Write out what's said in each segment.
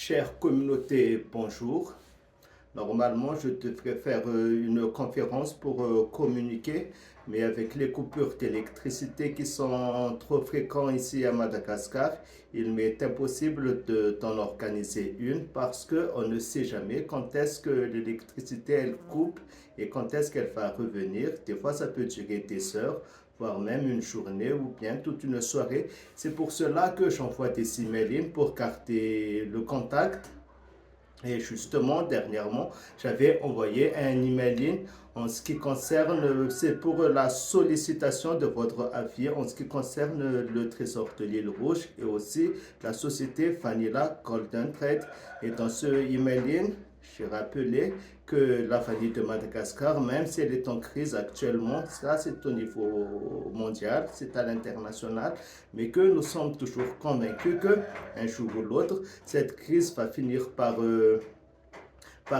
Chère communauté, bonjour. Normalement, je devrais faire une conférence pour communiquer, mais avec les coupures d'électricité qui sont trop fréquentes ici à Madagascar, il m'est impossible d'en organiser une parce qu'on ne sait jamais quand est-ce que l'électricité elle coupe et quand est-ce qu'elle va revenir. Des fois, ça peut durer des heures, voire même une journée ou bien toute une soirée. C'est pour cela que j'envoie des emails pour garder le contact et justement, dernièrement, j'avais envoyé un email en ce qui concerne, c'est pour la sollicitation de votre avis en ce qui concerne le trésor de l'île Rouge et aussi la société Vanilla Golden Trade. Et dans ce email, j'ai rappelé que la vanille de Madagascar, même si elle est en crise actuellement, ça c'est au niveau mondial, c'est à l'international, mais que nous sommes toujours convaincus que un jour ou l'autre, cette crise va finir par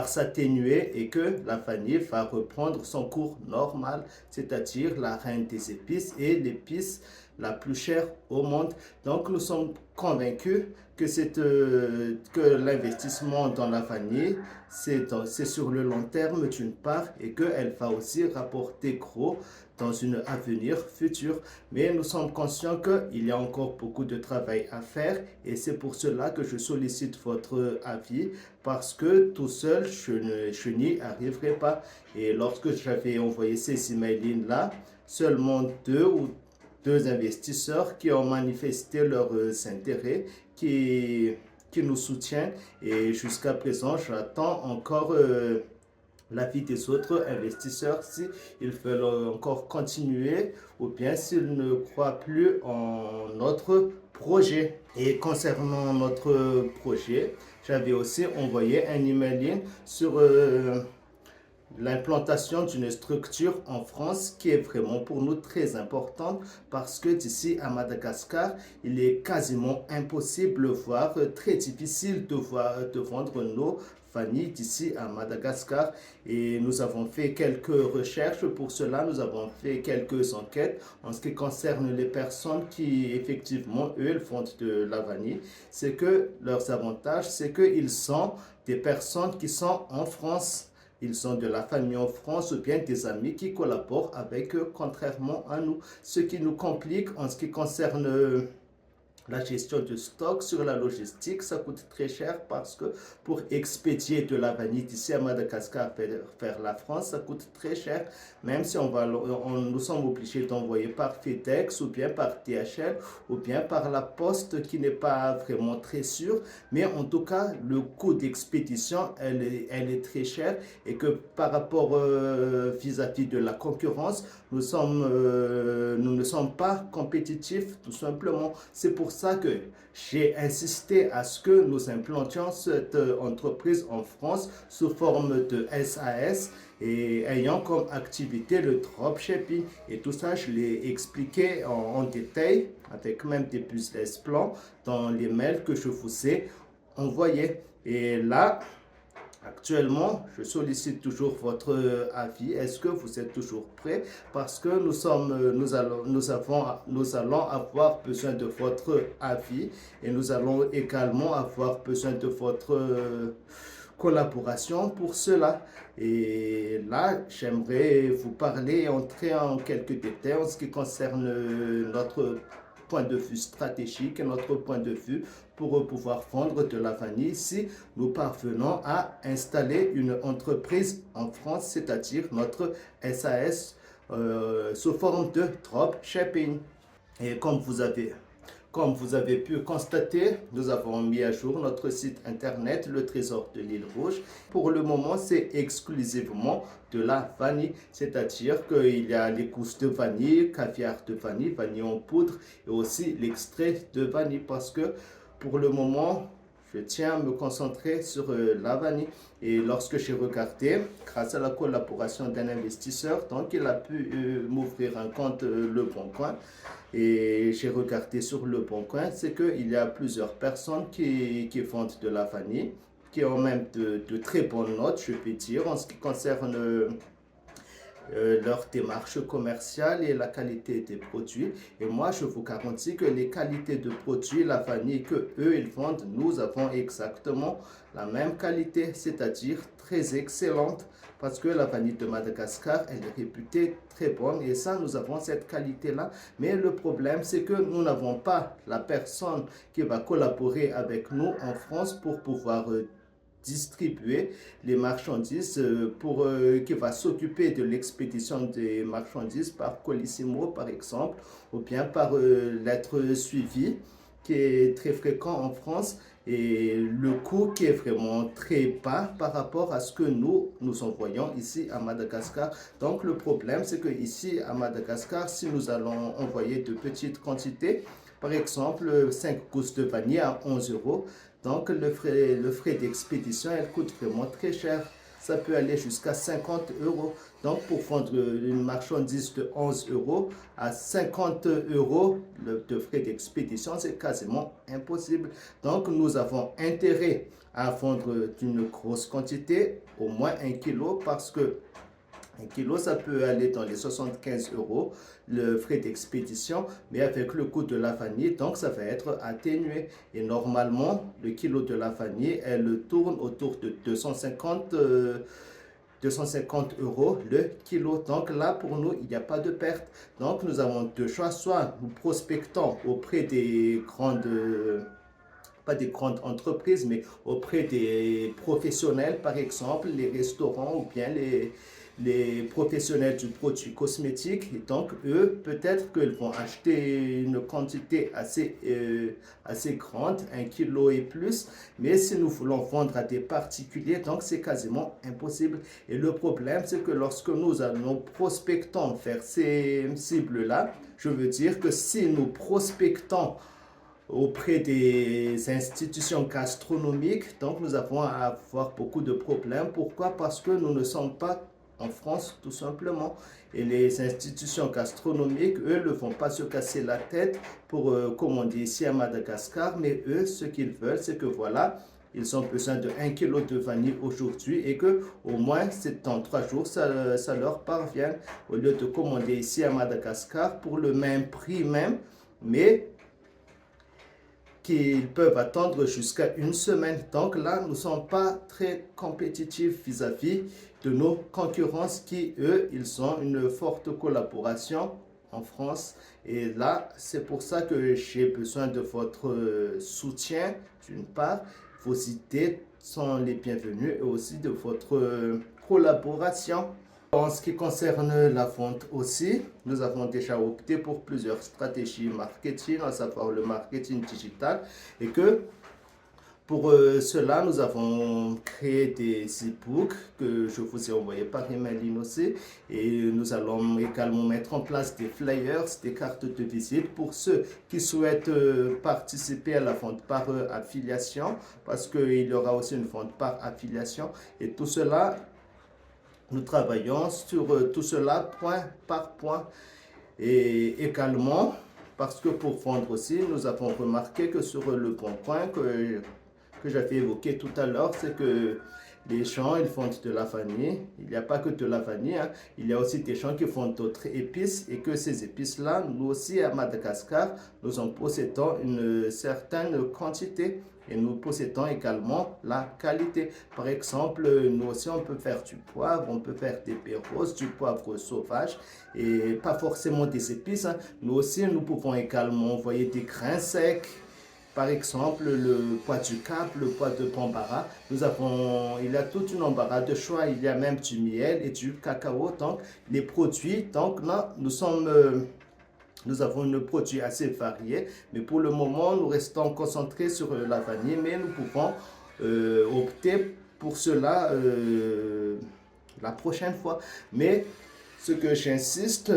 s'atténuer et que la vanille va reprendre son cours normal, c'est-à-dire la reine des épices et l'épice la plus chère au monde. Donc nous sommes convaincus que l'investissement dans la vanille, c'est sur le long terme d'une part et qu'elle va aussi rapporter gros dans une avenir future. Mais nous sommes conscients qu'il y a encore beaucoup de travail à faire et c'est pour cela que je sollicite votre avis parce que tout seul, je n'y arriverai pas. Et lorsque j'avais envoyé ces emails-là, seulement deux investisseurs qui ont manifesté leurs intérêts, qui nous soutiennent. Et jusqu'à présent, j'attends encore l'avis des autres investisseurs s'ils veulent encore continuer ou bien s'ils ne croient plus en notre projet. Et concernant notre projet, j'avais aussi envoyé un email sur l'implantation d'une structure en France qui est vraiment pour nous très importante parce que d'ici à Madagascar, il est quasiment impossible, voire très difficile de vendre nos vanilles d'ici à Madagascar. Et nous avons fait quelques recherches pour cela, nous avons fait quelques enquêtes en ce qui concerne les personnes qui effectivement, eux, font de la vanille. C'est que leurs avantages, c'est qu'ils sont des personnes qui sont en France. Ils sont de la famille en France ou bien des amis qui collaborent avec eux, contrairement à nous. Ce qui nous complique en ce qui concerne la gestion de stock sur la logistique, ça coûte très cher parce que pour expédier de la vanille d'ici à Madagascar vers la France, ça coûte très cher. Même si nous sommes obligés d'envoyer par FedEx ou bien par DHL ou bien par la poste qui n'est pas vraiment très sûre. Mais en tout cas, le coût d'expédition, elle est très chère et que par rapport vis-à-vis de la concurrence, nous ne sommes pas compétitifs tout simplement. C'est pour ça que j'ai insisté à ce que nous implantions cette entreprise en France sous forme de SAS et ayant comme activité le dropshipping. Et tout ça, je l'ai expliqué en détail avec même des business plans dans les mails que je vous ai envoyés. Et là, actuellement, je sollicite toujours votre avis. Est-ce que vous êtes toujours prêts? Parce que nous allons avoir besoin de votre avis et nous allons également avoir besoin de votre collaboration pour cela. Et là, j'aimerais vous parler et entrer en quelques détails en ce qui concerne notre point de vue stratégique et notre point de vue pour pouvoir vendre de la vanille si nous parvenons à installer une entreprise en France, c'est-à-dire notre SAS sous forme de dropshipping. Et comme vous avez pu constater, nous avons mis à jour notre site internet, le Trésor de l'île Rouge. Pour le moment, c'est exclusivement de la vanille, c'est-à-dire qu'il y a les gousses de vanille, caviar de vanille, vanille en poudre et aussi l'extrait de vanille parce que pour le moment, je tiens à me concentrer sur la vanille. Et lorsque j'ai regardé, grâce à la collaboration d'un investisseur, donc il a pu m'ouvrir un compte Le Bon Coin. Et j'ai regardé sur Le Bon Coin, c'est qu'il y a plusieurs personnes qui vendent de la vanille, qui ont même de très bonnes notes, je peux dire, en ce qui concerne leur démarche commerciale et la qualité des produits. Et moi, je vous garantis que les qualités de produits, la vanille que eux ils vendent, nous avons exactement la même qualité, c'est-à-dire très excellente, parce que la vanille de Madagascar, elle est réputée très bonne et ça, nous avons cette qualité-là. Mais le problème, c'est que nous n'avons pas la personne qui va collaborer avec nous en France pour pouvoir distribuer les marchandises qui va s'occuper de l'expédition des marchandises par Colissimo par exemple ou bien par lettre suivie qui est très fréquent en France et le coût qui est vraiment très bas par rapport à ce que nous envoyons ici à Madagascar. Donc le problème c'est que ici à Madagascar, si nous allons envoyer de petites quantités, par exemple 5 gousses de vanille à 11 euros, donc le frais d'expédition, elle coûte vraiment très cher. Ça peut aller jusqu'à 50 euros. Donc pour vendre une marchandise de 11 euros à 50 euros de frais d'expédition, c'est quasiment impossible. Donc nous avons intérêt à vendre d'une grosse quantité, au moins 1 kilo, parce que 1 kilo, ça peut aller dans les 75 euros, le frais d'expédition, mais avec le coût de la vanille, donc ça va être atténué. Et normalement, le kilo de la vanille, elle tourne autour de 250 euros le kilo. Donc là, pour nous, il n'y a pas de perte. Donc nous avons deux choix, soit nous prospectons auprès des grandes pas des grandes entreprises, mais auprès des professionnels, par exemple, les restaurants ou bien les professionnels du produit cosmétique. Et donc, eux, peut-être qu'ils vont acheter une quantité assez grande, 1 kilo et plus. Mais si nous voulons vendre à des particuliers, donc c'est quasiment impossible. Et le problème, c'est que lorsque nous allons prospectons vers ces cibles-là, je veux dire que si nous prospectons auprès des institutions gastronomiques. Donc, nous avons à avoir beaucoup de problèmes. Pourquoi? Parce que nous ne sommes pas en France, tout simplement. Et les institutions gastronomiques, eux, ne vont pas se casser la tête pour commander ici à Madagascar. Mais eux, ce qu'ils veulent, c'est que voilà, ils ont besoin de 1 kilo de vanille aujourd'hui et que au moins c'est dans 3 jours ça leur parvient au lieu de commander ici à Madagascar pour le même prix même, mais qu'ils peuvent attendre jusqu'à une semaine. Donc là, nous ne sommes pas très compétitifs vis-à-vis de nos concurrents qui, eux, ils ont une forte collaboration en France. Et là, c'est pour ça que j'ai besoin de votre soutien, d'une part. Vos idées sont les bienvenues et aussi de votre collaboration. En ce qui concerne la vente aussi, nous avons déjà opté pour plusieurs stratégies marketing, à savoir le marketing digital, et que pour cela, nous avons créé des e-books que je vous ai envoyés par email aussi, et nous allons également mettre en place des flyers, des cartes de visite pour ceux qui souhaitent participer à la vente par affiliation, parce qu'il y aura aussi une vente par affiliation, et tout cela nous travaillons sur tout cela point par point et également parce que pour vendre aussi, nous avons remarqué que sur le bon point que j'avais évoqué tout à l'heure, c'est que les gens, ils font de la vanille. Il n'y a pas que de la vanille, hein. Il y a aussi des gens qui font d'autres épices et que ces épices-là, nous aussi à Madagascar, nous en possédons une certaine quantité et nous possédons également la qualité. Par exemple, nous aussi, on peut faire du poivre, on peut faire des péros, du poivre sauvage et pas forcément des épices, hein. Nous aussi, nous pouvons également envoyer des grains secs. Par exemple, le pois du Cap, le pois de Bambara, il y a toute une embarras de choix. Il y a même du miel et du cacao. Donc, les produits, donc là, nous avons un produit assez varié. Mais pour le moment, nous restons concentrés sur la vanille. Mais nous pouvons opter pour cela la prochaine fois. Mais ce que j'insiste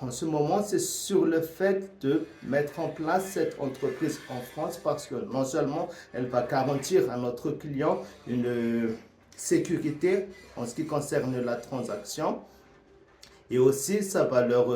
en ce moment, c'est sur le fait de mettre en place cette entreprise en France parce que non seulement elle va garantir à notre client une sécurité en ce qui concerne la transaction, Et aussi, ça va leur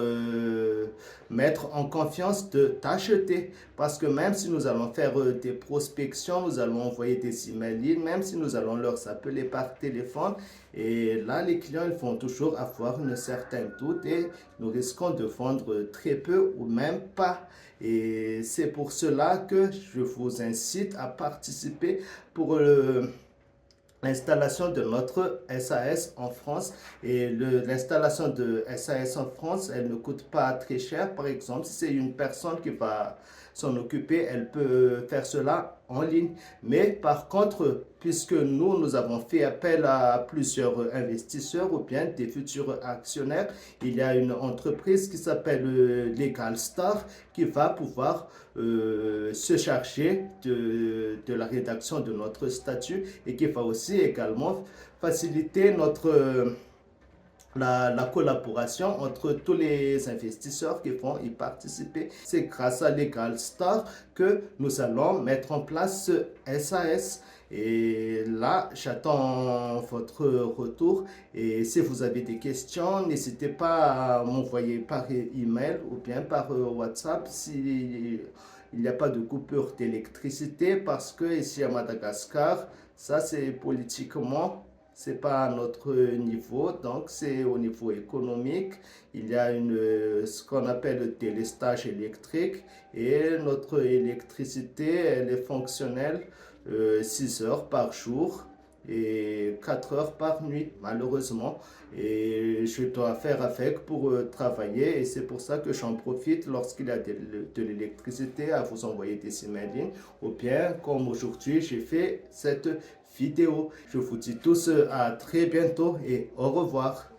mettre en confiance de t'acheter. Parce que même si nous allons faire des prospections, nous allons envoyer des emails, même si nous allons leur appeler par téléphone, et là, les clients, ils vont toujours avoir une certaine doute et nous risquons de vendre très peu ou même pas. Et c'est pour cela que je vous incite à participer pour l'installation de notre SAS en France. Et l'installation de SAS en France, elle ne coûte pas très cher. Par exemple, si c'est une personne qui va s'en occuper, elle peut faire cela en ligne. Mais par contre, puisque nous avons fait appel à plusieurs investisseurs ou bien des futurs actionnaires, il y a une entreprise qui s'appelle Legal Star qui va pouvoir se charger de la rédaction de notre statut et qui va aussi également faciliter la collaboration entre tous les investisseurs qui vont y participer. C'est grâce à Legal Star que nous allons mettre en place ce SAS. Et là, j'attends votre retour. Et si vous avez des questions, n'hésitez pas à m'envoyer par email ou bien par WhatsApp si il n'y a pas de coupure d'électricité parce que ici à Madagascar, ça c'est politiquement, c'est pas à notre niveau, donc c'est au niveau économique. Il y a ce qu'on appelle le délestage électrique et notre électricité, elle est fonctionnelle 6 heures par jour et 4 heures par nuit, malheureusement. Et je dois faire avec pour travailler et c'est pour ça que j'en profite lorsqu'il y a de l'électricité à vous envoyer des emails ou bien comme aujourd'hui j'ai fait cette vidéo. Je vous dis tous à très bientôt et au revoir.